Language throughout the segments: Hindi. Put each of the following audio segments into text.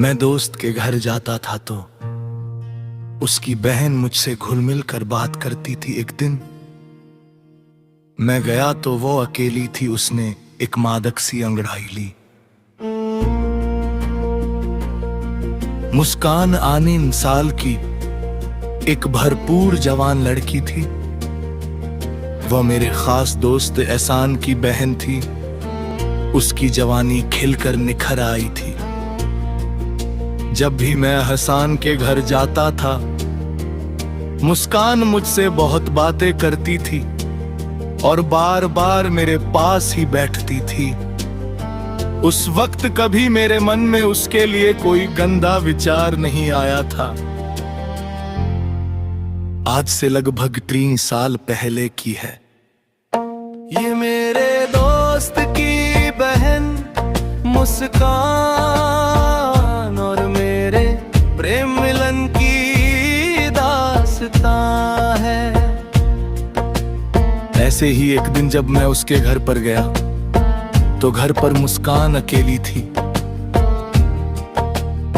मैं दोस्त के घर जाता था तो उसकी बहन मुझसे घुल मिल कर बात करती थी। एक दिन मैं गया तो वो अकेली थी, उसने एक मादक सी अंगड़ाई ली। मुस्कान आनीन साल की एक भरपूर जवान लड़की थी। वह मेरे खास दोस्त एहसान की बहन थी। उसकी जवानी खिलकर निखर आई थी। जब भी मैं एहसान के घर जाता था, मुस्कान मुझसे बहुत बातें करती थी और बार बार मेरे पास ही बैठती थी। उस वक्त कभी मेरे मन में उसके लिए कोई गंदा विचार नहीं आया था। आज से लगभग 3 साल पहले की है। ये मेरे दोस्त की बहन मुस्कान और मेरे प्रेम मिलन की दास्तां है। ऐसे ही एक दिन जब मैं उसके घर पर गया तो घर पर मुस्कान अकेली थी।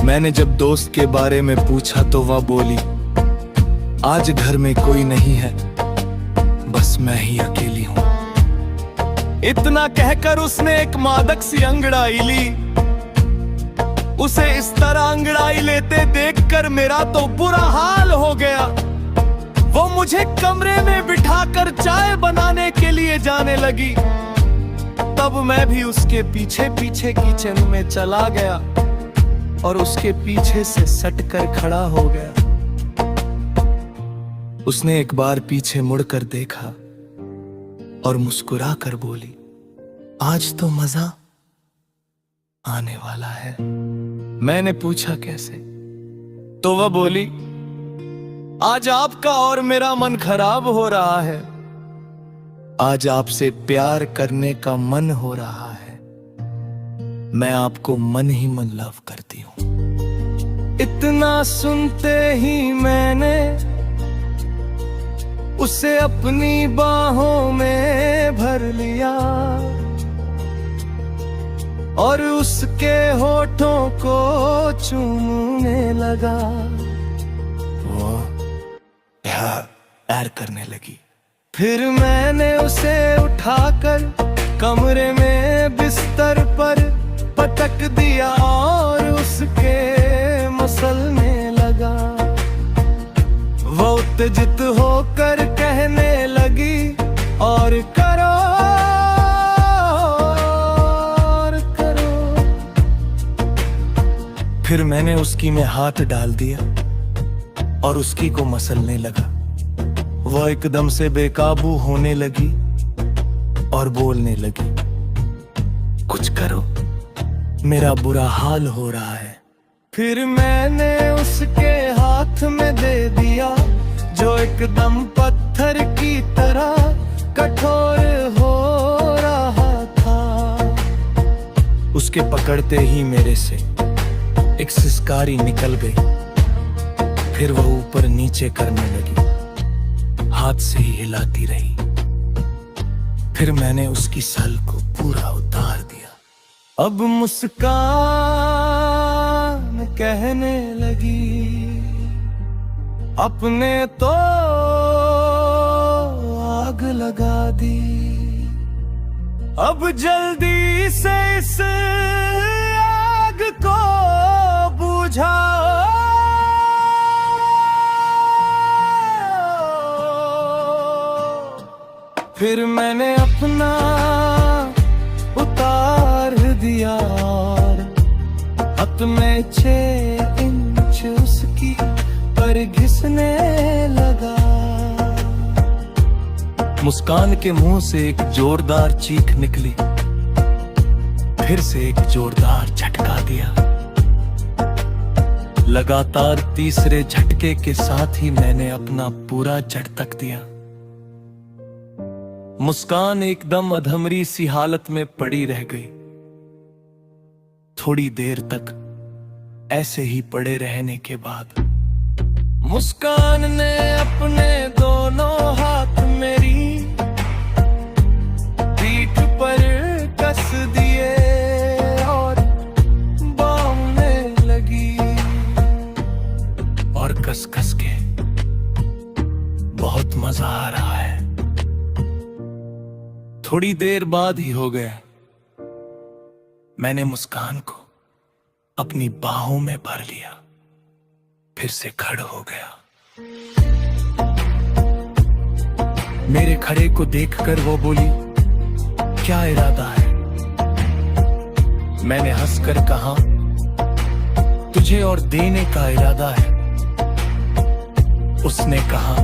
मैंने जब दोस्त के बारे में पूछा तो वह बोली, आज घर में कोई नहीं है, बस मैं ही अकेली हूं। इतना कहकर उसने एक मादक सी अंगड़ाई ली। उसे इस तरह अंगड़ाई लेते देखकर मेरा तो बुरा हाल हो गया। वो मुझे कमरे में बिठाकर चाय बनाने के लिए जाने लगी। तब मैं भी उसके पीछे पीछे किचन में चला गया और उसके पीछे से सटकर खड़ा हो गया। उसने एक बार पीछे मुड़कर देखा और मुस्कुरा कर बोली, आज तो मजा आने वाला है। मैंने पूछा कैसे? तो वह बोली, आज आपका और मेरा मन खराब हो रहा है। आज आपसे प्यार करने का मन हो रहा है। मैं आपको मन ही मन लव करती हूं। इतना सुनते ही मैंने उसे अपनी बाहों में भर लिया और उसके होठों को चूमने लगा। वो प्यार करने लगी। फिर मैंने उसे उठाकर कमरे में बिस्तर पर पटक दिया और उसके मसलने लगा। वो उत्तेजित होकर कहने लगी, और करो और करो। फिर मैंने उसकी में हाथ डाल दिया और उसकी को मसलने लगा। वह एकदम से बेकाबू होने लगी और बोलने लगी, कुछ करो, मेरा बुरा हाल हो रहा है। फिर मैंने उसके हाथ में दे दिया जो एकदम पत्थर की तरह कठोर हो रहा था। उसके पकड़ते ही मेरे से एक सिसकारी निकल गई। फिर वह ऊपर नीचे करने लगी, हाथ से ही हिलाती रही। फिर मैंने उसकी सल को पूरा उतार दिया। अब मुस्कान कहने लगी, अपने तो आग लगा दी। अब जल्दी से इस आग को बुझाओ। फिर मैंने अपना उतार दिया और अपने 6 इंच उसकी पर घिसने लगा। मुस्कान के मुंह से एक जोरदार चीख निकली। फिर से एक जोरदार झटका दिया। लगातार तीसरे झटके के साथ ही मैंने अपना पूरा झटक दिया। मुस्कान एकदम अधमरी सी हालत में पड़ी रह गई। थोड़ी देर तक ऐसे ही पड़े रहने के बाद मुस्कान ने अपने दोनों हाथ मेरी पीठ पर कस दिए और बांधने लगी। कस कस के। बहुत मजा आ रहा है। थोड़ी देर बाद ही हो गया, मैंने मुस्कान को अपनी बाहों में भर लिया, फिर से खड़ा हो गया। मेरे खड़े को देखकर वो बोली, क्या इरादा है? मैंने हंसकर कहा, तुझे और देने का इरादा है। उसने कहा,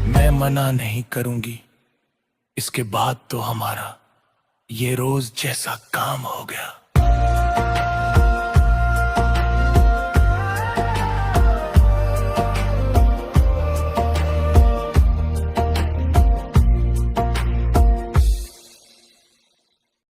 मैं मना नहीं करूंगी, इसके बाद तो हमारा ये रोज जैसा काम हो गया।